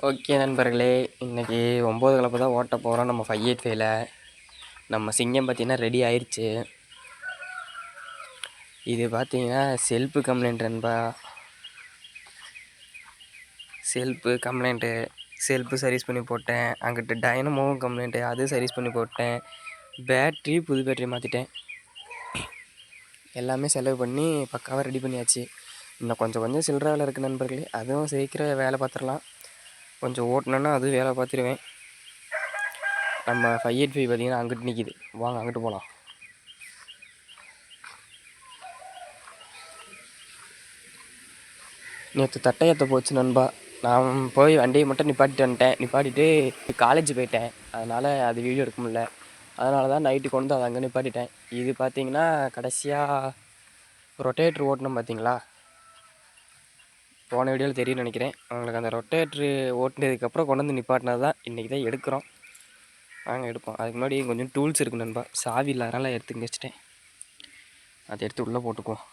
Okay நண்பர்களே, இன்றைக்கி 9 கலப்பு தான் ஓட்ட போகிறோம். நம்ம 585ல நம்ம சிங்கம் பார்த்திங்கன்னா ரெடி ஆயிடுச்சு. இது பார்த்திங்கன்னா செல்ஃபு கம்ப்ளைண்ட் நண்பா. செல்ஃபு கம்ப்ளைண்ட்டு, செல்ஃபு சர்வீஸ் பண்ணி போட்டேன். அங்கிட்டு டைனமோவும் கம்ப்ளைண்ட்டு, அது சர்வீஸ் பண்ணி போட்டேன். பேட்ரி புது பேட்ரி மாற்றிட்டேன். எல்லாமே செலவு பண்ணி பக்காவாக ரெடி பண்ணியாச்சு. இன்னும் கொஞ்சம் சில்லற வேலை இருக்குது நண்பர்களே. அதுவும் சீக்கிரம் வேலை பார்த்துடலாம். கொஞ்சம் ஓட்டினேன்னா அதுவும் வேலை பார்த்துருவேன். நம்ம 585 பார்த்திங்கன்னா அங்கிட்டு நிற்கிது. வாங்க அங்கிட்டு போகலாம். நேற்று தட்டையத்தை போச்சு நண்பா. நான் போய் வண்டியை மட்டும் நிப்பாட்டிட்டு வந்துட்டேன். நிப்பாட்டிட்டு காலேஜ் போயிட்டேன். அதனால் அது வீடியோ எடுக்க முடியல. அதனால தான் நைட்டு கொண்டு அதை அங்கே நிப்பாட்டிட்டேன். இது பார்த்திங்கன்னா கடைசியாக ரொட்டேட்ரு ஓட்டணும் பார்த்திங்களா. போன வீடியோவில் தெரியும்னு நினைக்கிறேன். அவங்களுக்கு அந்த ரொட்டேட்ரு ஓட்டினதுக்கப்புறம் கொண்டு வந்து நிப்பாட்டினது தான் இன்றைக்கி தான் எடுக்கிறோம். வாங்க எடுப்போம். அதுக்கு முன்னாடி கொஞ்சம் டூல்ஸ் இருக்குது நண்பா. சாவி இல்லாதனால எடுத்து வச்சுட்டேன். அதை எடுத்து உள்ளே போட்டுக்குவோம்.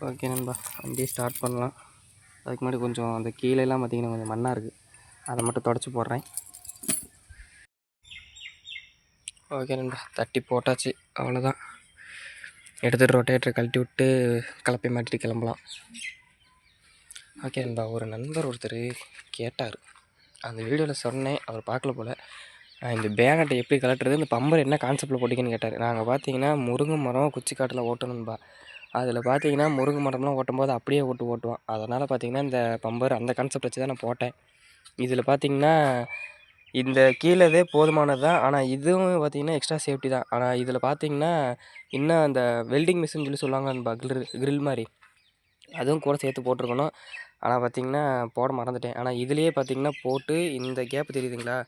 ஓகே நண்பா, வண்டியை ஸ்டார்ட் பண்ணலாம். அதுக்கு முன்னாடி கொஞ்சம் அந்த கீழெல்லாம் பார்த்திங்கன்னா கொஞ்சம் மண்ணாக இருக்குது. அதை மட்டும் தொடச்சி போடுறேன். ஓகே நண்பா, தட்டி போட்டாச்சு. அவ்வளோதான். எடுத்துகிட்டு ரொட்டேட்டரை கழட்டி விட்டு கலப்பை மாட்டிட்டு கிளம்பலாம். ஓகே நண்பா, ஒரு நண்பர் ஒருத்தர் கேட்டார். அந்த வீடியோவில் சொன்னேன், அவர் பார்க்கல போல். இந்த பேனட்டை எப்படி கலட்டுறது, இந்த பம்பர் என்ன கான்செப்டில் போட்டிங்கன்னு கேட்டார். நாங்கள் பார்த்தீங்கன்னா முருங்கை மரம் குச்சி காட்டில் ஓட்டணும்பா. அதில் பார்த்தீங்கன்னா முருங்கை மரம்லாம் ஓட்டும்போது அப்படியே ஓட்டுவோம். அதனால் பார்த்தீங்கன்னா இந்த பம்பர் அந்த கான்செப்ட் வச்சு தான் நான் போட்டேன். இதில் பார்த்தீங்கன்னா இந்த கீழே போதுமானது தான். ஆனால் இதுவும் பார்த்திங்கன்னா எக்ஸ்ட்ரா சேஃப்டி தான். ஆனால் இதில் பார்த்திங்கன்னா இன்னும் அந்த வெல்டிங் மிஷின் சொல்லி சொல்லுவாங்க, கிரில் மாதிரி, அதுவும் கூட சேர்த்து போட்டிருக்கணும். ஆனால் பார்த்திங்கன்னா போட மறந்துட்டேன். ஆனால் இதுலேயே பார்த்திங்கன்னா போட்டு இந்த கேப்பு தெரியுதுங்களா,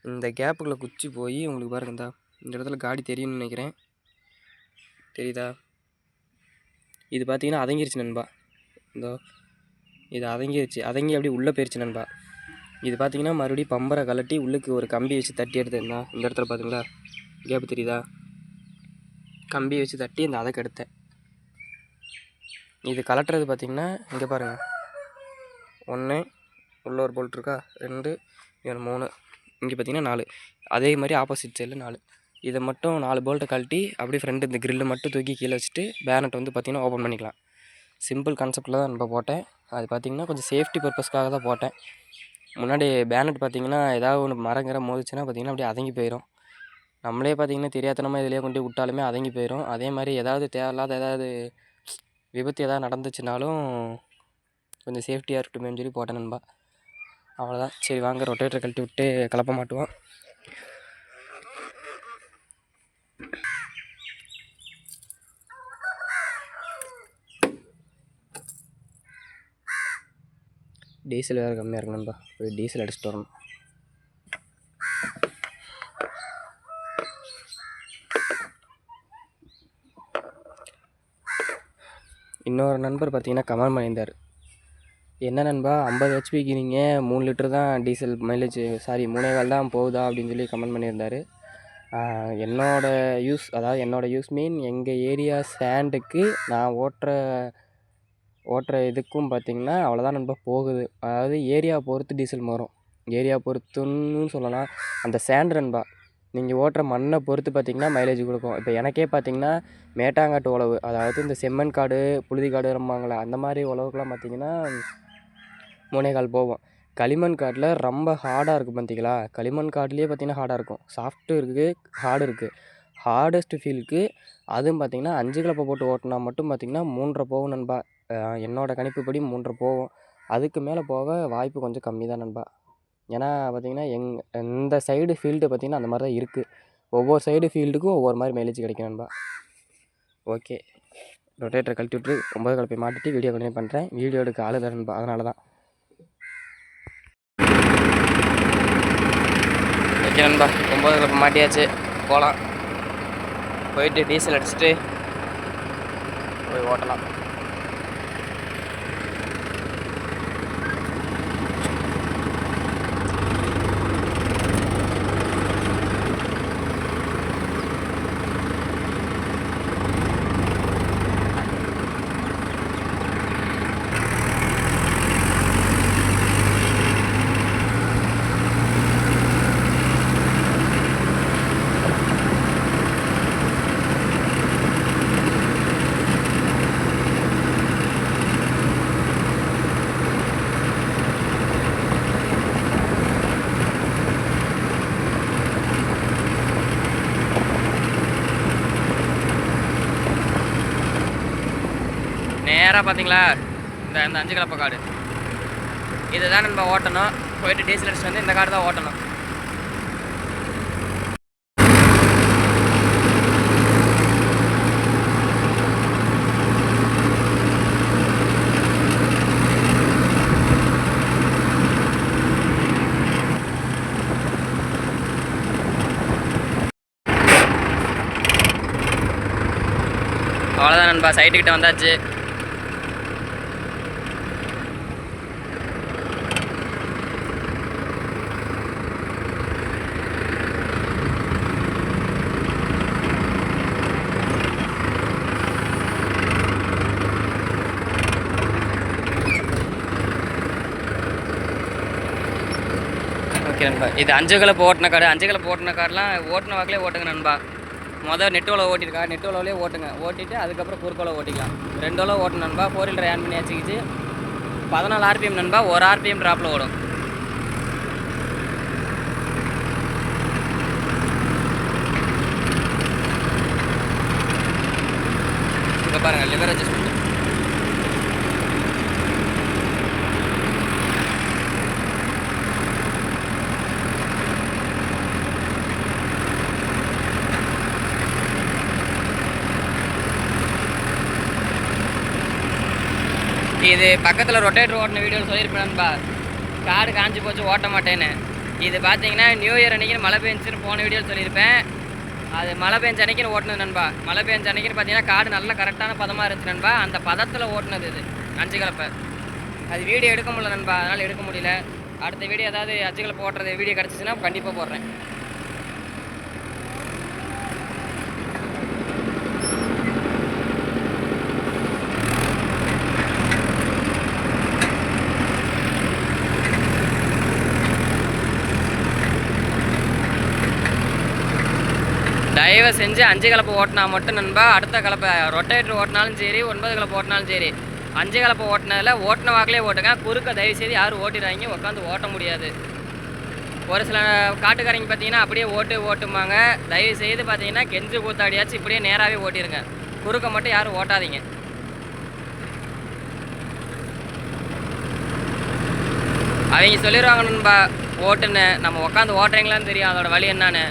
இந்த கேப்புக்குள்ளே குச்சி போய் உங்களுக்கு பாருங்கந்தா இந்த இடத்துல காடி தெரியும்னு நினைக்கிறேன். தெரியுதா? இது பார்த்திங்கன்னா அதங்கிருச்சு நண்பா. இந்தோ இது அதங்கி அப்படியே உள்ளே போயிடுச்சு நண்பா. இது பார்த்திங்கன்னா மறுபடியும் பம்பரை கலட்டி உள்ளுக்கு ஒரு கம்பி வச்சு தட்டி எடுத்தேன்னா இந்த இடத்துல பார்த்திங்களா கேப்பு தெரியுதா, கம்பி வச்சு தட்டி இந்த அதற்கு எடுத்தேன். இது கலட்டுறது பார்த்திங்கன்னா இங்கே பாருங்கள், 1 உள்ள ஒரு போல்ட் இருக்கா, 2 3, இங்கே பார்த்திங்கன்னா 4. அதே மாதிரி ஆப்போசிட் சைடில் 4. இதை மட்டும் 4 போல்ட்டை கழட்டி அப்படியே ஃப்ரெண்டு இந்த கிரில்லை மட்டும் தூக்கி கீழே வச்சுட்டு பேனட் வந்து பார்த்திங்கன்னா ஓப்பன் பண்ணிக்கலாம். சிம்பிள் கான்செப்டில் தான் நம்ம போட்டேன். அது பார்த்திங்கன்னா கொஞ்சம் சேஃப்டி பர்பஸ்க்காக தான் போட்டேன். முன்னாடி பேனட் பார்த்திங்கன்னா ஏதாவது ஒன்று மரங்கிற மோதிச்சுன்னா பார்த்திங்கன்னா அப்படியே அதங்கி போயிடும். நம்மளே பார்த்திங்கன்னா தெரியாதனமாக இதிலே கொண்டு விட்டாலுமே அதங்கி போயிடும். அதே மாதிரி ஏதாவது தேவையில்லாத ஏதாவது விபத்து ஏதாவது நடந்துச்சுனாலும் கொஞ்சம் சேஃப்டியாக இருக்கட்டுமேனு சொல்லி போட்டேன் நண்பா. அவ்வளோதான். சரி வாங்க ரொட்டேட்டரை கழட்டி விட்டு கலப்ப மாட்டுவோம். டீசல் வேறு கம்மியாக இருக்கு நண்பா, போய் டீசல் அடிச்சுட்டு வரணும். இன்னொரு நண்பர் பார்த்தீங்கன்னா கமெண்ட் பண்ணியிருந்தார், என்ன நண்பா 50 ஹெச்பிக்கு நீங்கள் 3 லிட்டர் தான் டீசல் மைலேஜ், 3.25 தான் போகுதா அப்படின்னு சொல்லி கமெண்ட் பண்ணியிருந்தார். என்னோடய யூஸ் மீன் எங்கள் ஏரியா சேண்டுக்கு நான் ஓட்டுற இதுக்கும் பார்த்திங்கன்னா அவ்வளோதான் நண்பா போகுது. அதாவது ஏரியா பொறுத்து டீசல் மாறும், ஏரியா பொறுத்துன்னு சொல்லலாம். அந்த சேண்டு நண்பா நீங்கள் ஓட்டுற மண்ணை பொறுத்து பார்த்திங்கன்னா மைலேஜ் கொடுக்கும். இப்போ எனக்கே பார்த்திங்கன்னா மேட்டாங்காட்டு உழவு, அதாவது இந்த செம்மண் காடு புழுதி காடு ரொம்பாங்களே அந்த மாதிரி உழவுக்கெலாம் பார்த்திங்கன்னா 3.25 போகும். களிமண் காட்டில் ரொம்ப ஹார்டாக இருக்குது பார்த்தீங்களா? களிமண் காட்டிலேயே பார்த்தீங்கன்னா ஹார்டாக இருக்கும். சாஃப்ட்டும் இருக்குது, ஹார்டு இருக்குது. ஹார்டஸ்ட் ஃபீலுக்கு அதுவும் பார்த்தீங்கன்னா 5 கலப்பை போட்டு ஓட்டினா மட்டும் பார்த்தீங்கன்னா 3.5 போகும் நண்பா. என்னோடய கணிப்புப்படி 3.5 போகும். அதுக்கு மேலே போக வாய்ப்பு கொஞ்சம் கம்மி தான் நண்பா. ஏன்னா பார்த்தீங்கன்னா இந்த சைடு ஃபீல்டு பார்த்தீங்கன்னா அந்த மாதிரி தான் இருக்குது. ஒவ்வொரு சைடு ஃபீல்டுக்கும் ஒவ்வொரு மாதிரி மைலேஜ் கிடைக்கும் நண்பா. ஓகே, ரொட்டேட்டரை கழட்டி விட்டு 9 கலப்பை மாட்டிட்டு வீடியோ கண்டினியூ பண்ணுறேன். வீடியோ எடுக்க ஆளு தான் நண்பா, அதனால தான். ஓகே நண்பா, 9 கலப்பை மாட்டியாச்சு. போகலாம். போயிட்டு டீசல் அடிச்சுட்டு போய் ஓட்டலாம். நேராக பார்த்தீங்களா இந்த 5 கலப்பை காடு இதை தான் நம்ம ஓட்டணும். போயிட்டு டீசல் அடிச்சுட்டு வந்து இந்த காடு தான் ஓட்டணும். அவ்வளோதான் நண்பா, சைட்டுக்கிட்ட வந்தாச்சு. ஓகே நண்பா, இது 5 கலப்பை ஓட்டின காடு. 5 கலப்பை ஓட்டின கார்டெலாம் ஓட்டின வாக்கிலே ஓட்டுங்க நண்பா. மொதல் நெட்டோவில் ஓட்டியிருக்கா, நெட்டோவிலே ஓட்டுங்க. ஓட்டிட்டு அதுக்கப்புறம் குறுக்கோவில் ஓட்டிக்கலாம். 2 ஓலை ஓட்டணும் நண்பா. 4 வீலர் ஆன் பண்ணி வச்சுக்கிச்சு 14 RPM நண்பா. 1 RPM ட்ராப்பில் ஓடும். இங்கே பாருங்கள், லிவர் அட்ஜஸ்ட்மெண்ட். இது பக்கத்தில் ரொட்டேட்டர் ஓட்டின வீடியோ சொல்லியிருப்பேன் நண்பா. காடு காஞ்சி போச்சு ஓட்ட மாட்டேன்னு. இது பார்த்தீங்கன்னா நியூ இயர் அன்றைக்கின்னு மழை பெஞ்சுன்னு போன வீடியோ சொல்லியிருப்பேன். அது மழை பெஞ்ச அன்றைக்கின்னு ஓட்டினது நண்பா. மழை பெஞ்ச அன்றைக்கின்னு பார்த்தீங்கன்னா காடு நல்லா கரெக்டான பதமாக இருந்துச்சு நண்பா. அந்த பதத்தில் ஓட்டினது இது 5 கலப்பை. அது வீடியோ எடுக்க முடியல நண்பா, அதனால் எடுக்க முடியல. அடுத்த வீடியோ ஏதாவது 5 கலப்பை ஓட்டுறது வீடியோ கிடச்சிச்சின்னா கண்டிப்பாக போடுறேன். தயவு செஞ்சு 5 கலப்பை ஓட்டினா மட்டும் நண்பா. அடுத்த கலப்பை ரொட்டேட்டர் ஓட்டினாலும் சரி, 9 கலப்பை ஓட்டினாலும் சரி, 5 கலப்பை ஓட்டினதில் ஓட்டின வாக்கிலே ஓட்டுங்க. குறுக்க தயவு செய்து யாரும் ஓட்டிடுறாங்க, உட்காந்து ஓட்ட முடியாது. ஒரு சில காட்டுக்காரங்க பார்த்தீங்கன்னா அப்படியே ஓட்டுமாங்க. தயவு செய்து பார்த்தீங்கன்னா கெஞ்சு கூத்தாடியாச்சு இப்படியே நேராகவே ஓட்டிடுங்க. குறுக்க மட்டும் யாரும் ஓட்டாதீங்க. அவங்க சொல்லிடுவாங்க நண்பா ஓட்டுன்னு. நம்ம உட்காந்து ஓட்டுறீங்களான்னு தெரியும் அதோட வழி என்னான்னு.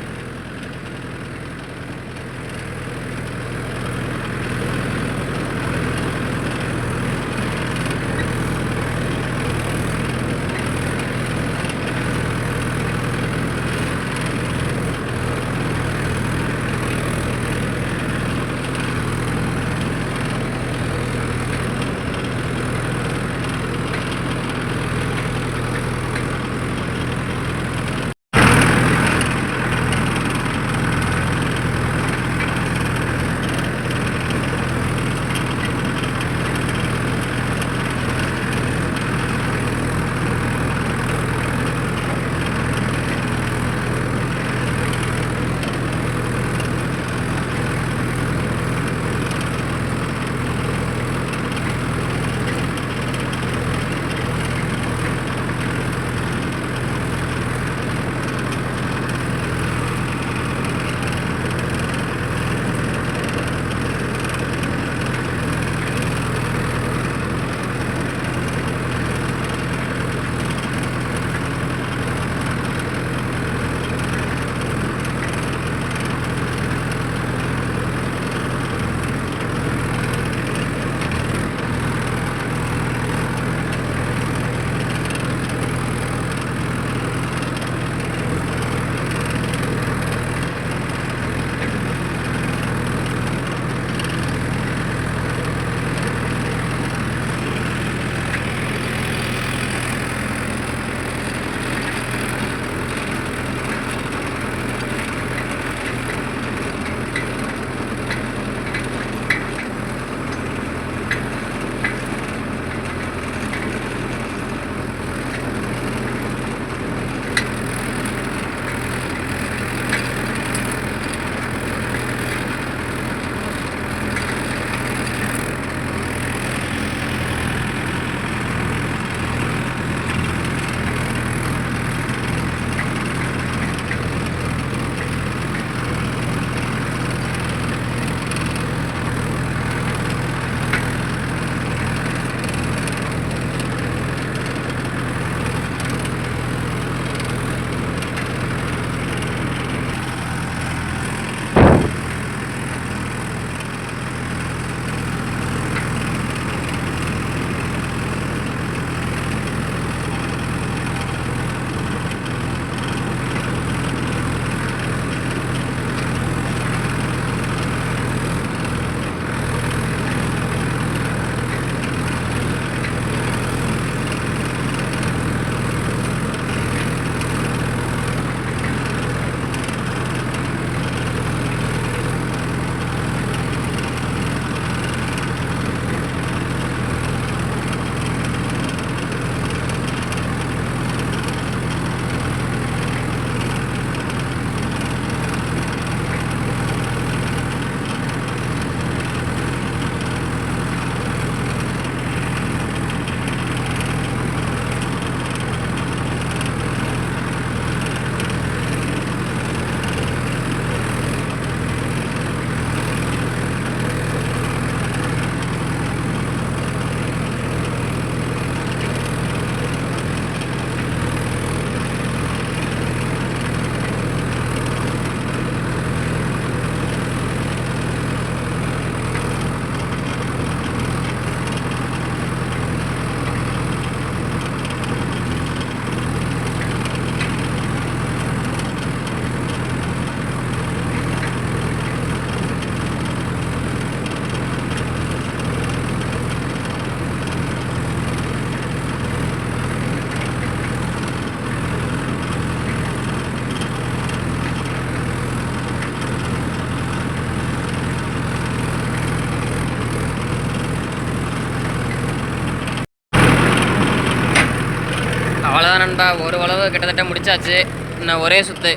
நண்பா, ஒரு உழவு கிட்டத்தட்ட முடிச்சாச்சு. இன்னும் ஒரே சுற்று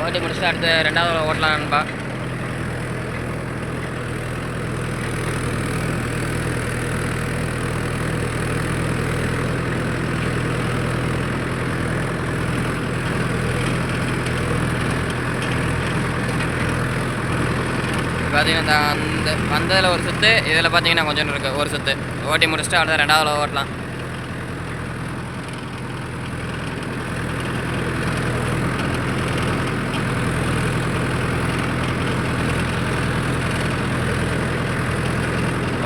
ஓட்டி முடிச்சுட்டு அடுத்து 2வது உழவு ஓட்டலாம் நண்பா. பார்த்தீங்கன்னா அந்த வந்ததில் ஒரு சுற்று, இதில் பார்த்தீங்கன்னா கொஞ்சம் இருக்குது ஒரு சுற்று ஓட்டி முடிச்சுட்டு அடுத்த 2வது உழவு ஓட்டலாம்.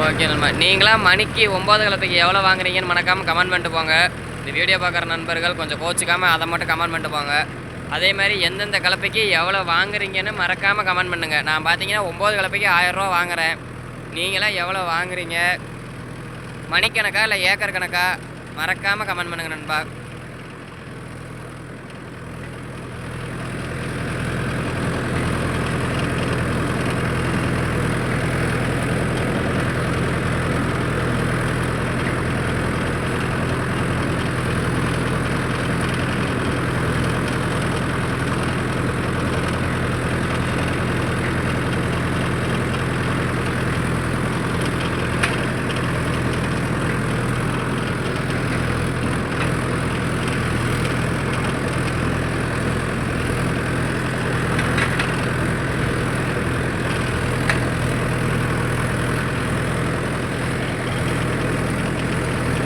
ஓகே நண்பா, நீங்களாம் மணிக்கு 9 கலப்பைக்கு எவ்வளோ வாங்குறீங்கன்னு மறக்காமல் கமெண்ட் பண்ணிட்டு போங்க. இந்த வீடியோ பார்க்குற நண்பர்கள் கொஞ்சம் கோச்சிக்காமல் அதை மட்டும் கமெண்ட் பண்ணிட்டு போங்க. அதே மாதிரி எந்தெந்த கலப்பைக்கு எவ்வளோ வாங்குறீங்கன்னு மறக்காமல் கமெண்ட் பண்ணுங்கள். நான் பார்த்தீங்கன்னா 9 கலப்பைக்கு 1000 ரூபா வாங்குகிறேன். நீங்களாம் எவ்வளோ வாங்குறீங்க, மணிக்கணக்கா இல்லை ஏக்கர் கணக்கா, மறக்காமல் கமெண்ட் பண்ணுங்கள் நண்பா.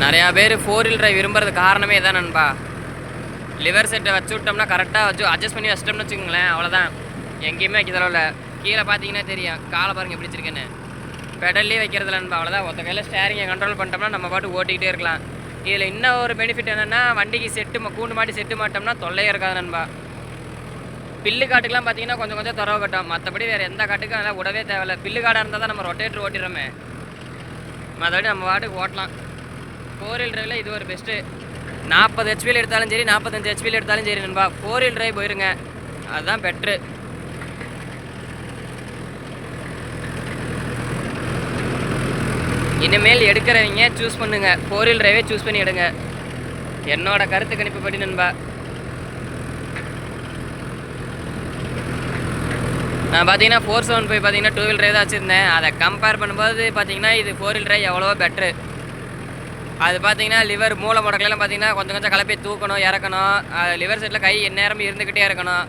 நிறையா பேர் 4 வீல் டிரைவ் விரும்புறது காரணமே இதான் நண்பா. லிவர் செட்டை வச்சு விட்டோம்னா கரெக்டாக வச்சு அட்ஜஸ்ட் பண்ணி வச்சிட்டோம்னு வச்சுக்கோங்களேன், அவ்வளோதான். எங்கேயுமே வைக்கிறதுல இல்லை. கீழே பார்த்தீங்கன்னா தெரியும், காலை பாருங்கள் எப்படி வச்சிருக்கேன்னு. பெடல்லே வைக்கிறதுல நண்பா, அவ்வளோதான். ஒருத்த கையில் ஸ்டேரிங்கை கண்ட்ரோல் பண்ணிட்டோம்னா நம்ம பாட்டு ஓட்டிக்கிட்டே இருக்கலாம். இதில் இன்னும் ஒரு பெனிஃபிட் என்னென்னா, வண்டிக்கு கூண்டு மாட்டி செட்டு மாட்டோம்னா தொல்லையே இருக்காது நண்பா. பில்லு காட்டுக்கெலாம் பார்த்தீங்கன்னா கொஞ்சம் கொஞ்சம் துறவு கட்டும், மற்றபடி வேறு எந்த காட்டுக்கும் அதெல்லாம் விடவே தேவையில்லை. பில்லு காடாக இருந்தால் தான் நம்ம ரொட்டேட்டர் ஓட்டிடுறோமே, மற்றபடி நம்ம பாட்டுக்கு ஓட்டலாம். 4 வீல் டிரைவில் இது ஒரு பெஸ்ட்டு. 40 ஹெச்பியில் எடுத்தாலும் சரி, 45 ஹெச்பியில் எடுத்தாலும் சரி நண்பா, 4 வீல் டிரைவ் போயிருங்க, அதுதான் பெட்ரு. இனிமேல் எடுக்கிறவங்க சூஸ் பண்ணுங்கள், 4 வீல் டிரைவே சூஸ் பண்ணி எடுங்க, என்னோட கருத்து கணிப்புப்படி நண்பா. நான் பார்த்தீங்கன்னா 475 பார்த்தீங்கன்னா 2 வீல் டிரைவ் தான் வச்சுருந்தேன். அதை கம்பேர் பண்ணும்போது பார்த்தீங்கன்னா இது 4 வீல் டிரைவ் எவ்வளவோ பெட்ரு. அது பார்த்தீங்கன்னா லிவர் மூளை முடக்கலாம் பார்த்தீங்கன்னா கொஞ்சம் கொஞ்சம் கலப்பை தூக்கணும், இறக்கணும். லிவர் சைடில் கை எந்நேரமும் இருந்துக்கிட்டே இருக்கணும்.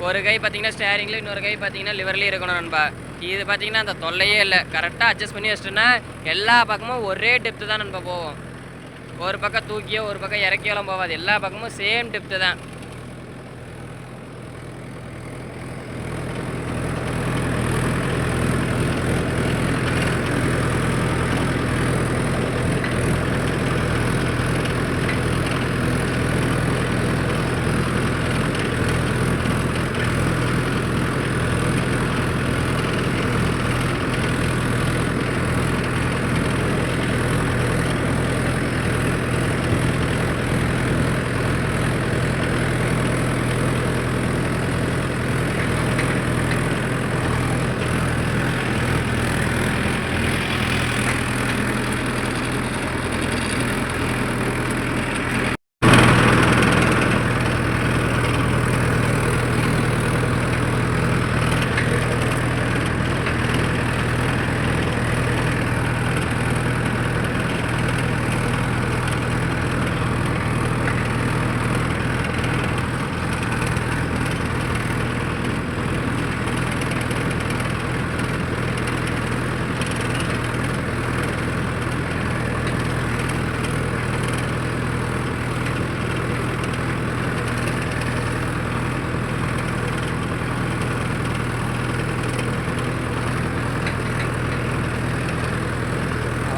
ஒரு கை பார்த்தீங்கன்னா ஸ்டேரிங்கில், இன்னொரு கை பார்த்தீங்கன்னா லிவர்லேயும் இருக்கணும் நண்பா. இது பார்த்தீங்கன்னா அந்த தொல்லையே இல்லை. கரெக்டாக அட்ஜஸ்ட் பண்ணி வச்சிட்டோன்னா எல்லா பக்கமும் ஒரே டெப்த்து தான் நண்பா போவோம். ஒரு பக்கம் தூக்கியோ ஒரு பக்கம் இறக்கியோலாம் போகாது, எல்லா பக்கமும் சேம் டெப்த்து தான்.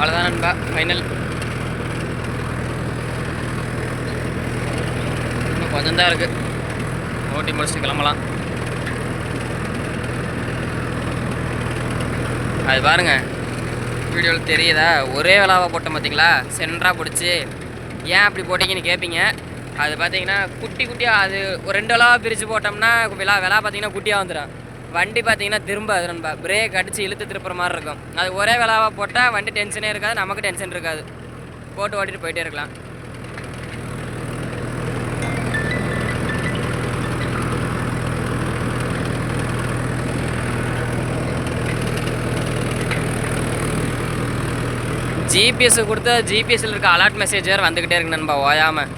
அவ்வளோதான் நண்பா, ஃபைனல். இன்னும் கொஞ்சம் தான் இருக்குது, ஓட்டி முடிச்சுட்டு கிளம்பலாம். அது பாருங்கள் வீடியோவில் தெரியுதா, ஒரே விளாவை போட்டோம் பார்த்தீங்களா, சென்டராக பிடிச்சி. ஏன் அப்படி போட்டிங்கன்னு கேட்பீங்க. அது பார்த்தீங்கன்னா குட்டி குட்டியாக, அது ஒரு 2 விளாவை பிரித்து போட்டோம்னா விழா பார்த்தீங்கன்னா குட்டியாக வந்துடும். வண்டி பார்த்தீங்கன்னா திரும்ப அது நண்பா பிரேக் அடித்து இழுத்து திருப்புற மாதிரி இருக்கும். அது ஒரே விளாவாக போட்டால் வண்டி டென்ஷனே இருக்காது, நமக்கு டென்ஷன் இருக்காது. போட்டு ஓட்டிட்டு போயிட்டே இருக்கலாம். ஜிபிஎஸ் கொடுத்தா ஜிபிஎஸ்ல இருக்க அலர்ட் மெசேஜ் வேறு வந்துக்கிட்டே இருக்கு நண்பா ஓயாமல்.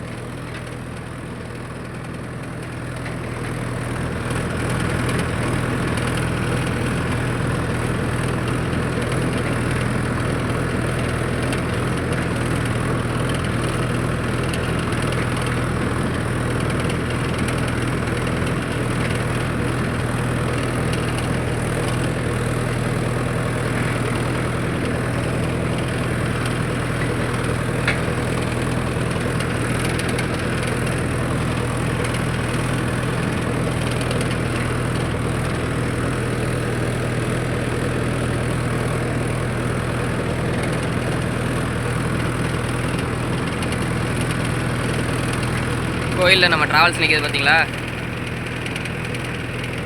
கோயிலில் நம்ம ட்ராவல்ஸ் நிற்கிது பார்த்தீங்களா,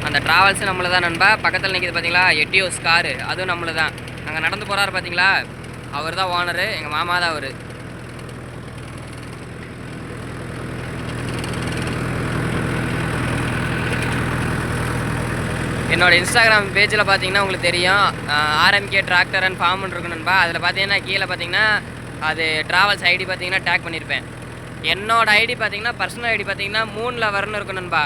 அந்த ட்ராவல்ஸ் நம்மள தான் நண்பா. பக்கத்தில் நிற்கிது பார்த்தீங்களா எட்டியோஸ் காரு, அதுவும் நம்மள தான். அங்கே நடந்து போகிறாரு பார்த்தீங்களா, அவர் தான் ஓனரு, எங்கள் மாமா தான் அவர். என்னோடய இன்ஸ்டாகிராம் பேஜில் பார்த்தீங்கன்னா உங்களுக்கு தெரியும், ஆர்எம்கே டிராக்டர் அண்ட் ஃபார்ம்னு இருக்கு நண்பா. அதில் பார்த்தீங்கன்னா கீழே பார்த்தீங்கன்னா அது ட்ராவல்ஸ் ஐடி பார்த்தீங்கன்னா டேக் பண்ணியிருப்பேன். என்னோட ஐடி பார்த்தீங்கன்னா பர்சனல் ஐடி பார்த்தீங்கன்னா 3 வரணும் இருக்கும் நண்பா.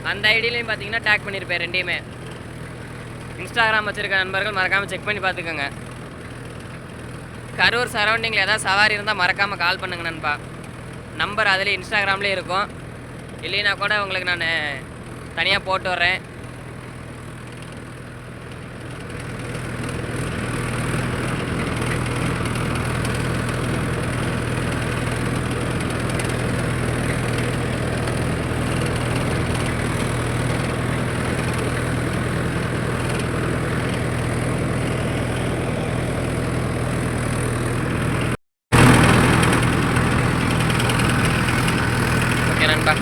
அந்த ஐடியிலையும் பார்த்தீங்கன்னா டேக் பண்ணியிருப்பேன் ரெண்டையுமே. இன்ஸ்டாகிராம் வச்சுருக்க நண்பர்கள் மறக்காமல் செக் பண்ணி பார்த்துக்கோங்க. கரூர் சரௌண்டிங்கில் ஏதாவது சவாரி இருந்தால் மறக்காமல் கால் பண்ணுங்க நண்பா. நம்பர் அதில் இன்ஸ்டாகிராம்லேயே இருக்கும், இல்லைன்னா கூட உங்களுக்கு நான் தனியாக போட்டு வர்றேன்.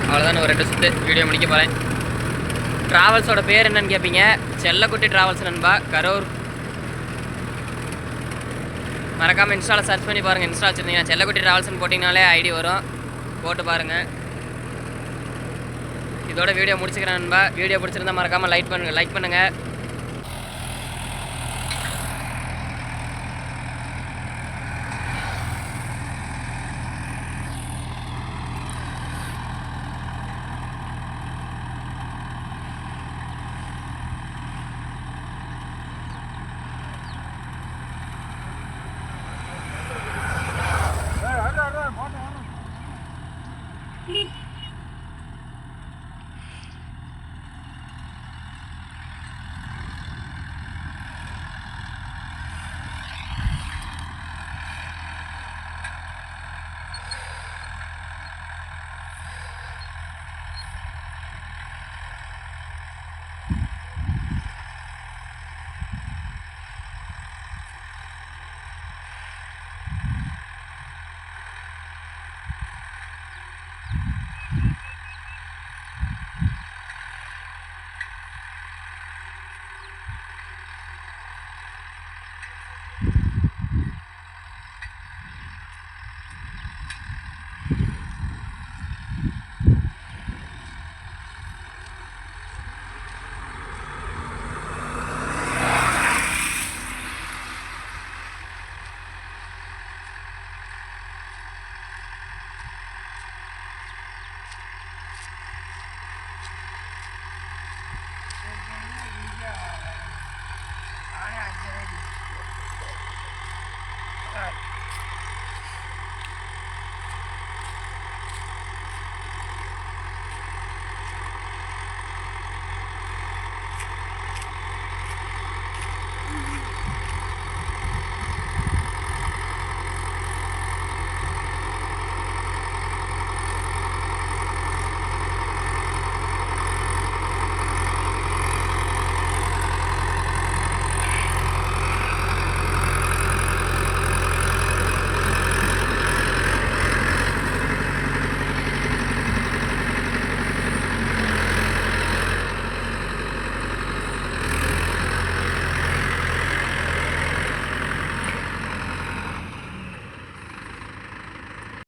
அவ்வளோதான், ஒரு 2 சுற்று வீடியோ முடிக்க போகிறேன். ட்ராவல்ஸோட பேர் என்னன்னு கேட்பீங்க, செல்லக்குட்டி ட்ராவல்ஸ் நண்பா, கரூர். மறக்காமல் இன்ஸ்டாவில் சர்ச் பண்ணி பாருங்கள். இன்ஸ்டா வச்சுருந்தீங்கன்னா செல்லக்குட்டி ட்ராவல்ஸ்னு போட்டிங்கனாலே ஐடி வரும், போட்டு பாருங்கள். இதோட வீடியோ முடிச்சுக்கிறேன் நண்பா. வீடியோ பிடிச்சிருந்தா மறக்காமல் லைக் பண்ணுங்கள். All right.